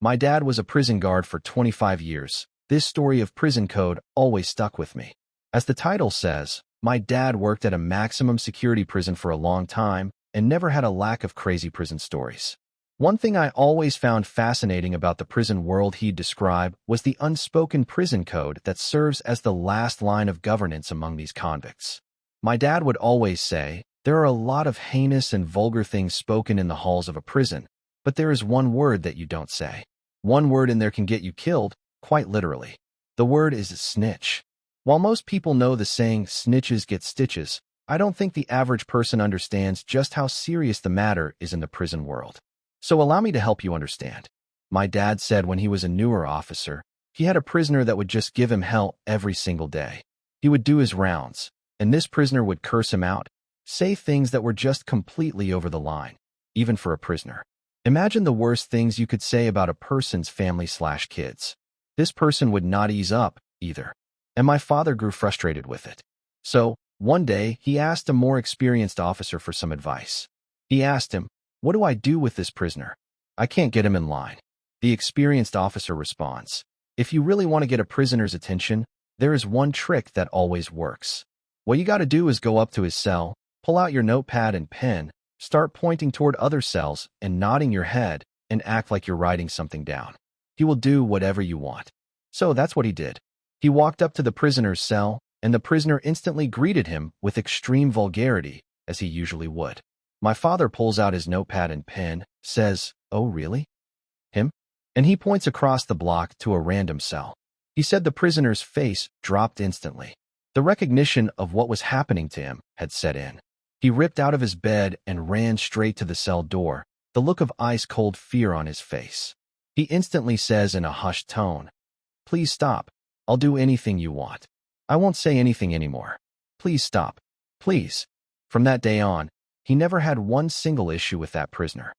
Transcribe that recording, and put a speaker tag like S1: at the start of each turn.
S1: My dad was a prison guard for 25 years. This story of prison code always stuck with me. As the title says, my dad worked at a maximum security prison for a long time and never had a lack of crazy prison stories. One thing I always found fascinating about the prison world he'd describe was the unspoken prison code that serves as the last line of governance among these convicts. My dad would always say, there are a lot of heinous and vulgar things spoken in the halls of a prison, but there is one word that you don't say. One word in there can get you killed, quite literally. The word is snitch. While most people know the saying, snitches get stitches, I don't think the average person understands just how serious the matter is in the prison world. So allow me to help you understand. My dad said when he was a newer officer, he had a prisoner that would just give him hell every single day. He would do his rounds, and this prisoner would curse him out, say things that were just completely over the line, even for a prisoner. Imagine the worst things you could say about a person's family/kids. This person would not ease up, either. And my father grew frustrated with it. So, one day, he asked a more experienced officer for some advice. He asked him, "What do I do with this prisoner? I can't get him in line." The experienced officer responds, "If you really want to get a prisoner's attention, there is one trick that always works. What you got to do is go up to his cell, pull out your notepad and pen, start pointing toward other cells and nodding your head, and act like you're writing something down. He will do whatever you want." So that's what he did. He walked up to the prisoner's cell, and the prisoner instantly greeted him with extreme vulgarity, as he usually would. My father pulls out his notepad and pen, says, "Oh, really? Him?" And he points across the block to a random cell. He said the prisoner's face dropped instantly. The recognition of what was happening to him had set in. He ripped out of his bed and ran straight to the cell door, the look of ice-cold fear on his face. He instantly says in a hushed tone, "Please stop. I'll do anything you want. I won't say anything anymore. Please stop. Please." From that day on, he never had one single issue with that prisoner.